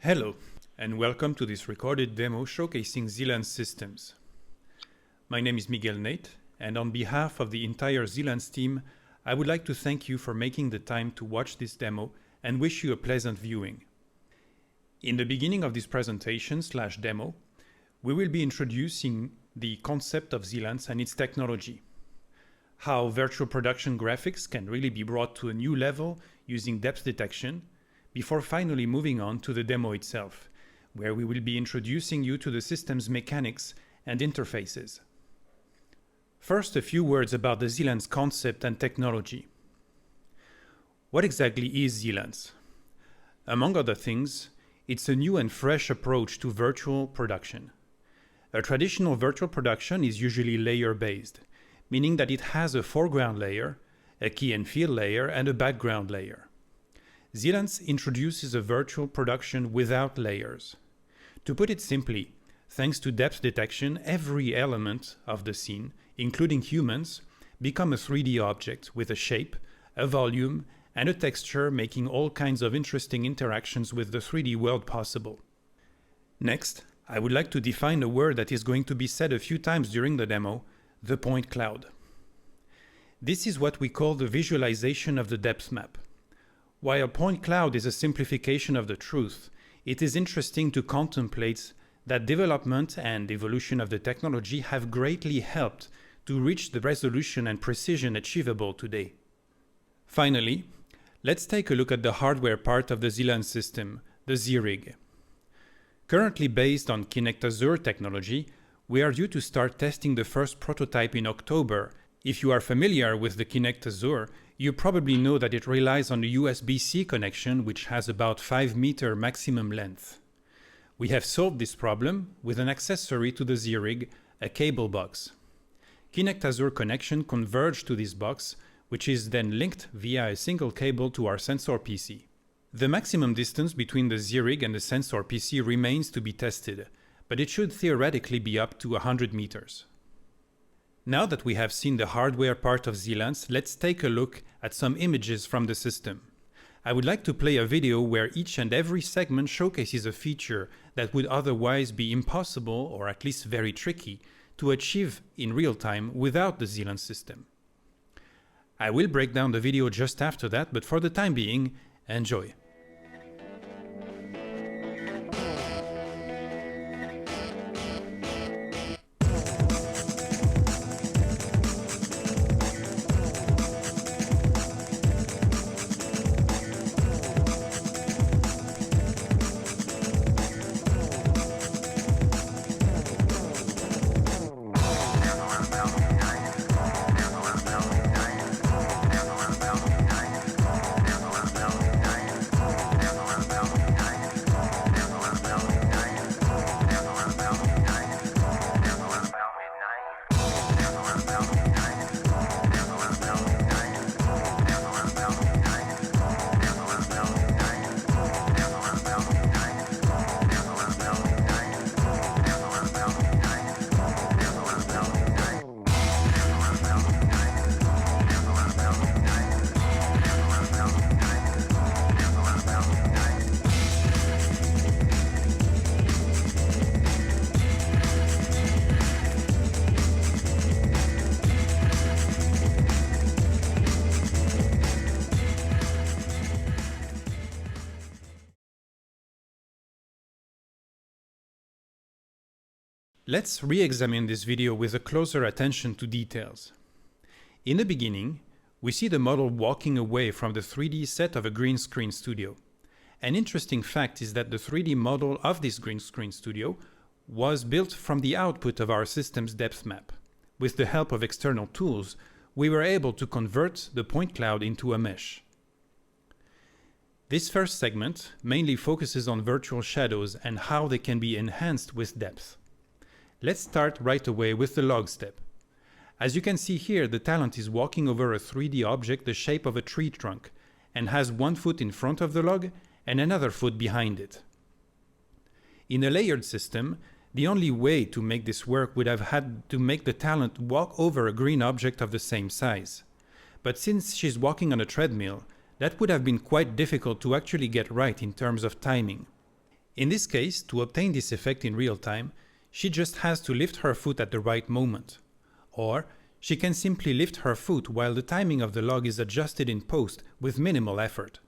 Hello, and welcome to this recorded demo showcasing zLense systems. My name is Miguel Nate, and on behalf of the entire zLense team, I would like to thank you for making the time to watch this demo and wish you a pleasant viewing. In the beginning of this presentation/demo, we will be introducing the concept of zLense and its technology, how virtual production graphics can really be brought to a new level using depth detection, before finally moving on to the demo itself, where we will be introducing you to the system's mechanics and interfaces. First, a few words about the zLense concept and technology. What exactly is zLense? Among other things, it's a new and fresh approach to virtual production. A traditional virtual production is usually layer-based, meaning that it has a foreground layer, a key and field layer, and a background layer. zLense introduces a virtual production without layers. To put it simply, thanks to depth detection, every element of the scene, including humans, become a 3D object with a shape, a volume, and a texture, making all kinds of interesting interactions with the 3D world possible. Next, I would like to define a word that is going to be said a few times during the demo, the point cloud. This is what we call the visualization of the depth map. While point cloud is a simplification of the truth, it is interesting to contemplate that development and evolution of the technology have greatly helped to reach the resolution and precision achievable today. Finally, let's take a look at the hardware part of the zLense system, the Z-Rig. Currently based on Kinect Azure technology, we are due to start testing the first prototype in October. If you are familiar with the Kinect Azure, you probably know that it relies on a USB-C connection which has about 5-meter maximum length. We have solved this problem with an accessory to the Z-Rig, a cable box. Kinect Azure connection converged to this box, which is then linked via a single cable to our sensor PC. The maximum distance between the Z-Rig and the sensor PC remains to be tested, but it should theoretically be up to 100 meters. Now that we have seen the hardware part of zLense, let's take a look at some images from the system. I would like to play a video where each and every segment showcases a feature that would otherwise be impossible, or at least very tricky, to achieve in real time without the zLense system. I will break down the video just after that, but for the time being, enjoy. Let's re-examine this video with a closer attention to details. In the beginning, we see the model walking away from the 3D set of a green screen studio. An interesting fact is that the 3D model of this green screen studio was built from the output of our system's depth map. With the help of external tools, we were able to convert the point cloud into a mesh. This first segment mainly focuses on virtual shadows and how they can be enhanced with depth. Let's start right away with the log step. As you can see here, the talent is walking over a 3D object the shape of a tree trunk and has one foot in front of the log and another foot behind it. In a layered system, the only way to make this work would have had to make the talent walk over a green object of the same size. But since she's walking on a treadmill, that would have been quite difficult to actually get right in terms of timing. In this case, to obtain this effect in real time, she just has to lift her foot at the right moment. Or she can simply lift her foot while the timing of the log is adjusted in post with minimal effort.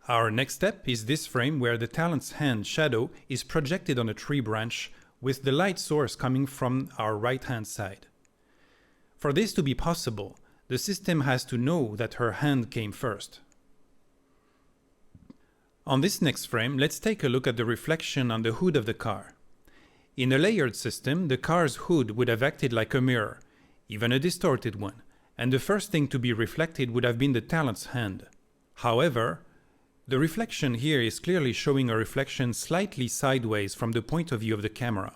Our next step is this frame where the talent's hand shadow is projected on a tree branch with the light source coming from our right-hand side. For this to be possible, the system has to know that her hand came first. On this next frame, let's take a look at the reflection on the hood of the car. In a layered system, the car's hood would have acted like a mirror, even a distorted one, and the first thing to be reflected would have been the talent's hand. However, the reflection here is clearly showing a reflection slightly sideways from the point of view of the camera.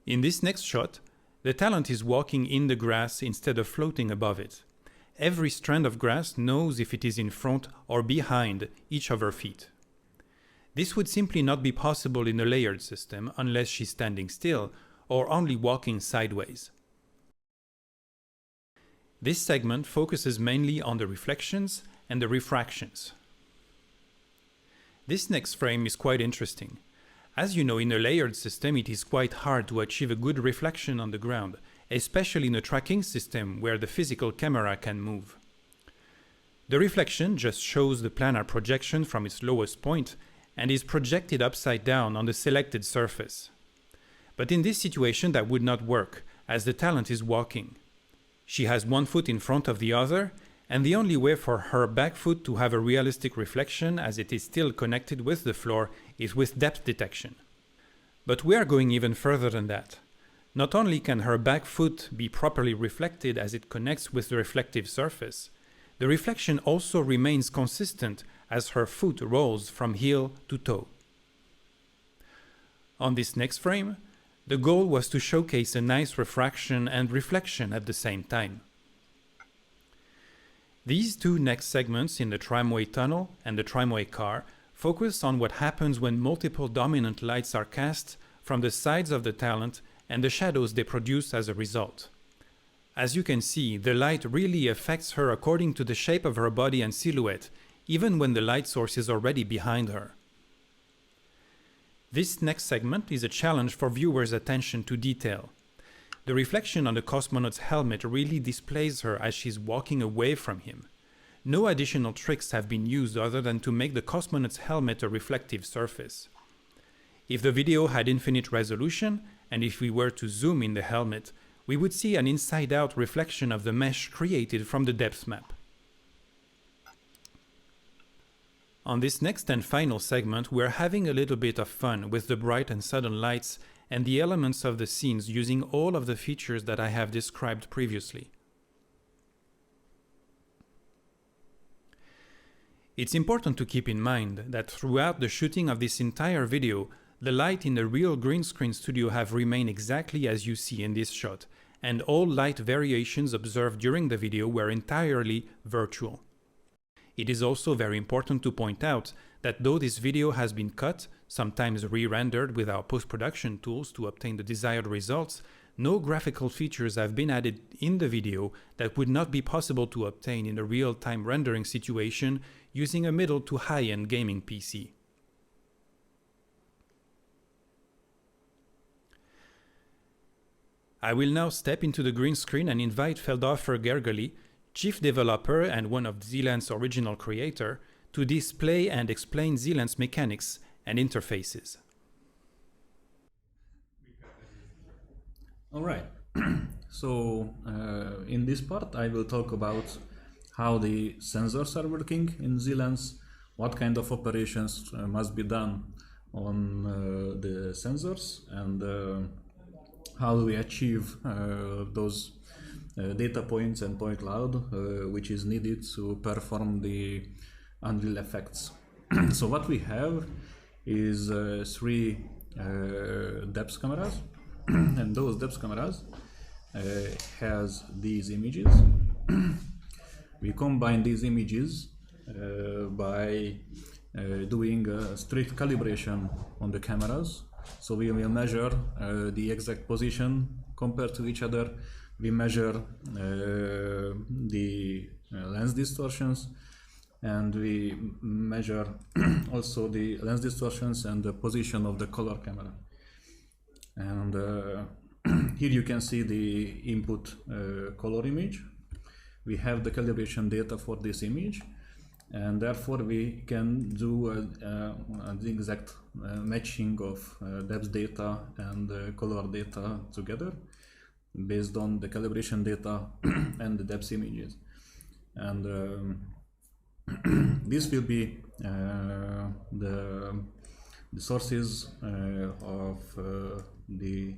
In this next shot, the talent is walking in the grass instead of floating above it. Every strand of grass knows if it is in front or behind each of her feet. This would simply not be possible in a layered system unless she's standing still or only walking sideways. This segment focuses mainly on the reflections and the refractions. This next frame is quite interesting. As you know, in a layered system it is quite hard to achieve a good reflection on the ground, especially in a tracking system where the physical camera can move. The reflection just shows the planar projection from its lowest point and is projected upside down on the selected surface. But in this situation that would not work, as the talent is walking. She has one foot in front of the other, and the only way for her back foot to have a realistic reflection, as it is still connected with the floor, is with depth detection. But we are going even further than that. Not only can her back foot be properly reflected as it connects with the reflective surface, the reflection also remains consistent as her foot rolls from heel to toe. On this next frame, the goal was to showcase a nice refraction and reflection at the same time. These two next segments in the tramway tunnel and the tramway car focus on what happens when multiple dominant lights are cast from the sides of the talent and the shadows they produce as a result. As you can see, the light really affects her according to the shape of her body and silhouette, even when the light source is already behind her. This next segment is a challenge for viewers' attention to detail. The reflection on the cosmonaut's helmet really displays her as she's walking away from him. No additional tricks have been used other than to make the cosmonaut's helmet a reflective surface. If the video had infinite resolution, and if we were to zoom in the helmet, we would see an inside-out reflection of the mesh created from the depth map. On this next and final segment, we're having a little bit of fun with the bright and sudden lights and the elements of the scenes using all of the features that I have described previously. It's important to keep in mind that throughout the shooting of this entire video, the light in the real green screen studio have remained exactly as you see in this shot, and all light variations observed during the video were entirely virtual. It is also very important to point out that though this video has been cut, sometimes re-rendered with our post-production tools to obtain the desired results, no graphical features have been added in the video that would not be possible to obtain in a real-time rendering situation using a middle to high-end gaming PC. I will now step into the green screen and invite Feldhofer Gergely, chief developer and one of zLense original creator, to display and explain zLense mechanics and interfaces. All right. So in this part I will talk about how the sensors are working in zLense, what kind of operations must be done on the sensors, and how do we achieve those data points and point cloud which is needed to perform the unreal effects. So what we have is three depth cameras and those depth cameras has these images. We combine these images by doing a strict calibration on the cameras. So we will measure the exact position compared to each other. We measure the lens distortions, and we measure also the lens distortions and the position of the color camera. And here you can see the input color image. We have the calibration data for this image, and therefore we can do the exact matching of depth data and color data together based on the calibration data and the depth images. And this will be the sources of the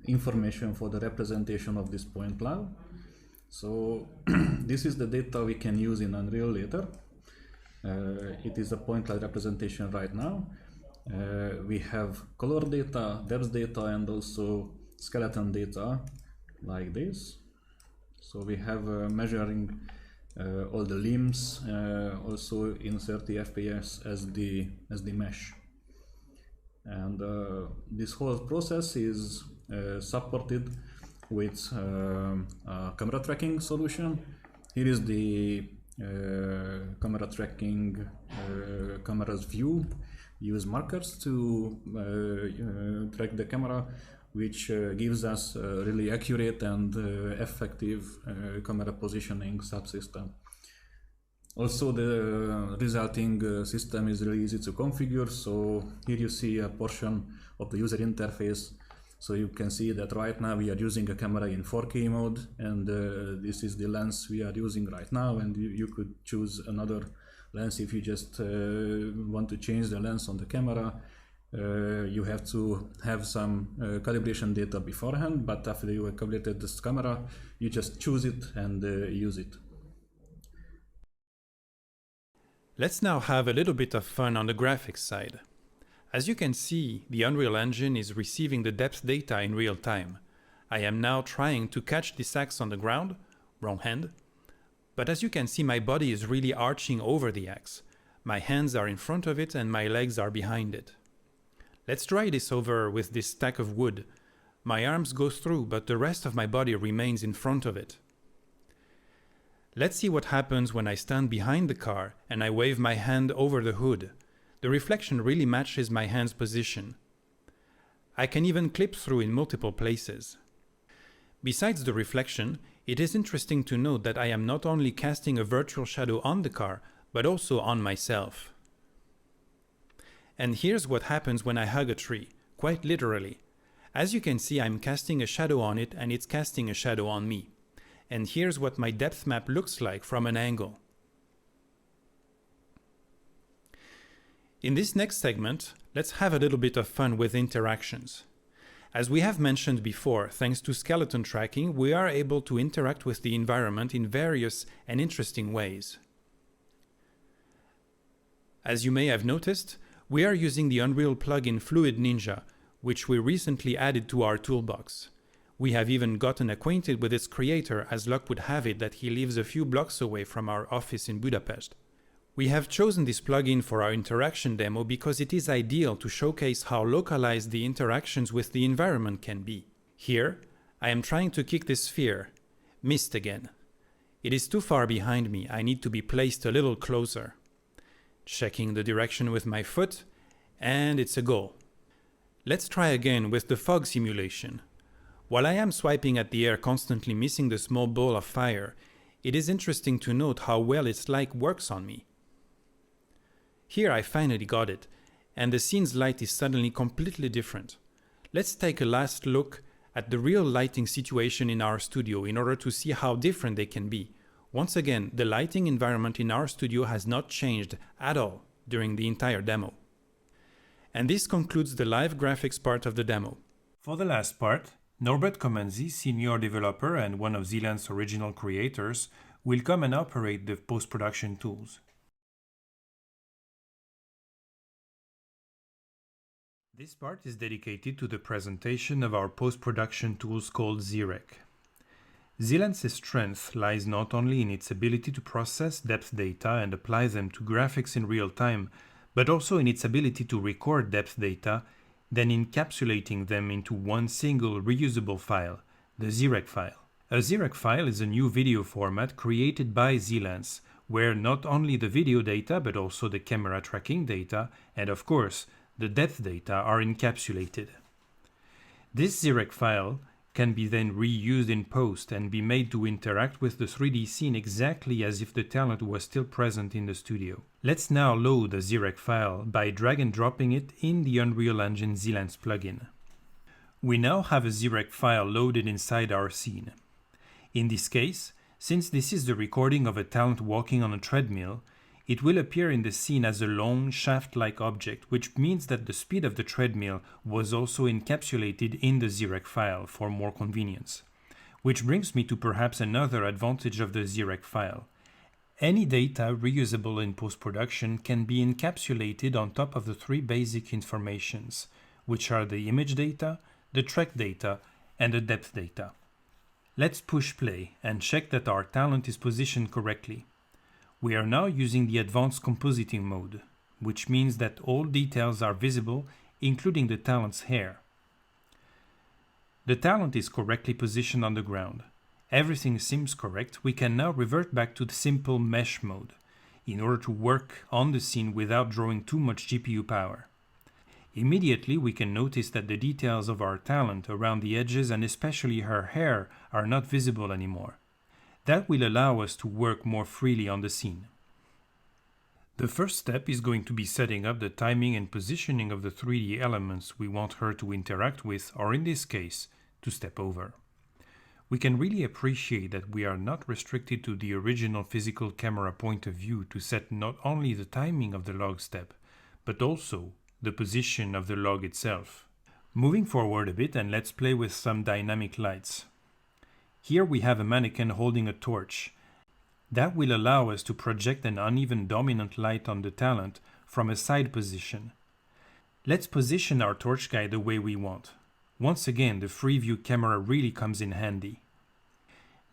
information for the representation of this point cloud. So this is the data we can use in Unreal later. It is a point cloud representation right now. We have color data, depth data, and also skeleton data like this. So we have measuring all the limbs, also in 30 FPS as the mesh. And this whole process is supported with a camera tracking solution. Here is the camera tracking camera's view. Use markers to track the camera, which gives us a really accurate and effective camera positioning subsystem. Also, the resulting system is really easy to configure. So here you see a portion of the user interface. So you can see that right now we are using a camera in 4K mode, and this is the lens we are using right now, and you could choose another lens if you just want to change the lens on the camera. You have to have some calibration data beforehand, but after you have calibrated this camera, you just choose it and use it. Let's now have a little bit of fun on the graphics side. As you can see, the Unreal Engine is receiving the depth data in real time. I am now trying to catch this axe on the ground, wrong hand, but as you can see, my body is really arching over the axe. My hands are in front of it and my legs are behind it. Let's try this over with this stack of wood. My arms go through, but the rest of my body remains in front of it. Let's see what happens when I stand behind the car and I wave my hand over the hood. The reflection really matches my hand's position. I can even clip through in multiple places. Besides the reflection, it is interesting to note that I am not only casting a virtual shadow on the car, but also on myself. And here's what happens when I hug a tree, quite literally. As you can see, I'm casting a shadow on it and it's casting a shadow on me. And here's what my depth map looks like from an angle. In this next segment, let's have a little bit of fun with interactions. As we have mentioned before, thanks to skeleton tracking, we are able to interact with the environment in various and interesting ways. As you may have noticed, we are using the Unreal plugin Fluid Ninja, which we recently added to our toolbox. We have even gotten acquainted with its creator, as luck would have it that he lives a few blocks away from our office in Budapest. We have chosen this plugin for our interaction demo because it is ideal to showcase how localized the interactions with the environment can be. Here, I am trying to kick this sphere. Missed again. It is too far behind me, I need to be placed a little closer. Checking the direction with my foot, and it's a goal. Let's try again with the fog simulation. While I am swiping at the air constantly missing the small ball of fire, it is interesting to note how well its light works on me. Here I finally got it, and the scene's light is suddenly completely different. Let's take a last look at the real lighting situation in our studio in order to see how different they can be. Once again, the lighting environment in our studio has not changed at all during the entire demo. And this concludes the live graphics part of the demo. For the last part, Norbert Comenzi, senior developer and one of zLense original creators, will come and operate the post-production tools. This part is dedicated to the presentation of our post-production tools called zRec. zLense's strength lies not only in its ability to process depth data and apply them to graphics in real time, but also in its ability to record depth data, then encapsulating them into one single reusable file, the zRec file. A zRec file is a new video format created by zLense, where not only the video data but also the camera tracking data and of course the depth data are encapsulated. This zREC file can be then reused in post and be made to interact with the 3D scene exactly as if the talent was still present in the studio. Let's now load the zREC file by drag and dropping it in the Unreal Engine zLense plugin. We now have a zREC file loaded inside our scene. In this case, since this is the recording of a talent walking on a treadmill, it will appear in the scene as a long, shaft-like object, which means that the speed of the treadmill was also encapsulated in the zREC file for more convenience. Which brings me to perhaps another advantage of the zREC file. Any data reusable in post-production can be encapsulated on top of the three basic informations, which are the image data, the track data, and the depth data. Let's push play and check that our talent is positioned correctly. We are now using the advanced compositing mode, which means that all details are visible, including the talent's hair. The talent is correctly positioned on the ground. Everything seems correct. We can now revert back to the simple mesh mode in order to work on the scene without drawing too much GPU power. Immediately we can notice that the details of our talent around the edges and especially her hair are not visible anymore. That will allow us to work more freely on the scene. The first step is going to be setting up the timing and positioning of the 3D elements we want her to interact with, or in this case, to step over. We can really appreciate that we are not restricted to the original physical camera point of view to set not only the timing of the log step, but also the position of the log itself. Moving forward a bit and let's play with some dynamic lights. Here we have a mannequin holding a torch. That will allow us to project an uneven dominant light on the talent from a side position. Let's position our torch guy the way we want. Once again, the free view camera really comes in handy.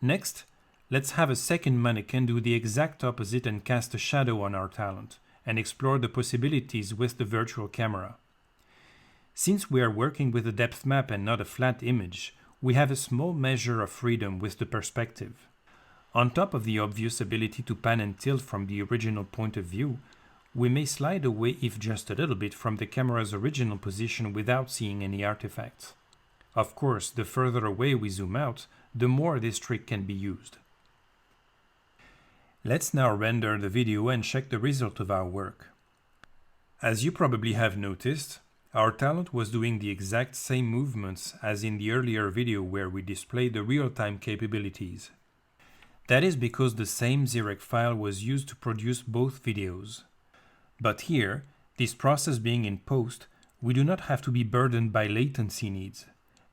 Next, let's have a second mannequin do the exact opposite and cast a shadow on our talent, and explore the possibilities with the virtual camera. Since we are working with a depth map and not a flat image, we have a small measure of freedom with the perspective. On top of the obvious ability to pan and tilt from the original point of view, we may slide away if just a little bit from the camera's original position without seeing any artifacts. Of course, the further away we zoom out, the more this trick can be used. Let's now render the video and check the result of our work. As you probably have noticed, our talent was doing the exact same movements as in the earlier video where we displayed the real-time capabilities. That is because the same zREC file was used to produce both videos. But here, this process being in post, we do not have to be burdened by latency needs,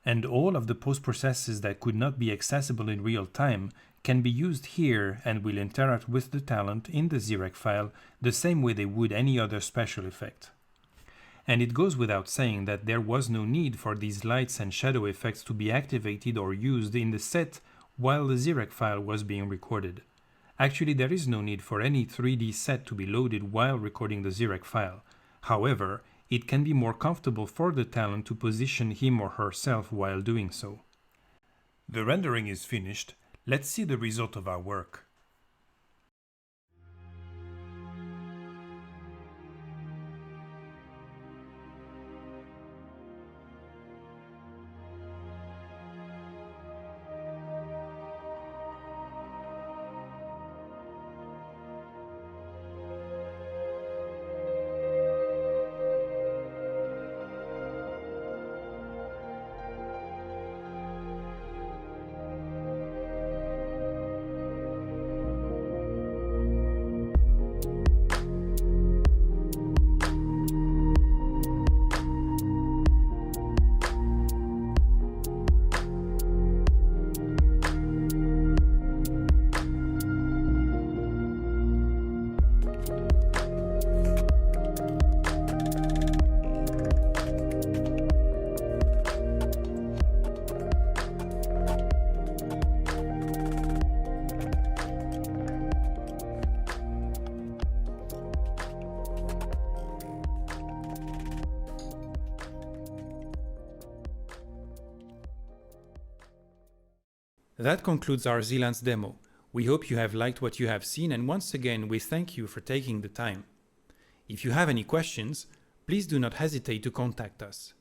and all of the post processes that could not be accessible in real time can be used here and will interact with the talent in the zREC file the same way they would any other special effect. And it goes without saying that there was no need for these lights and shadow effects to be activated or used in the set while the zREC file was being recorded. Actually, there is no need for any 3D set to be loaded while recording the zREC file. However, it can be more comfortable for the talent to position him or herself while doing so. The rendering is finished. Let's see the result of our work. That concludes our zLense demo. We hope you have liked what you have seen, and once again we thank you for taking the time. If you have any questions, please do not hesitate to contact us.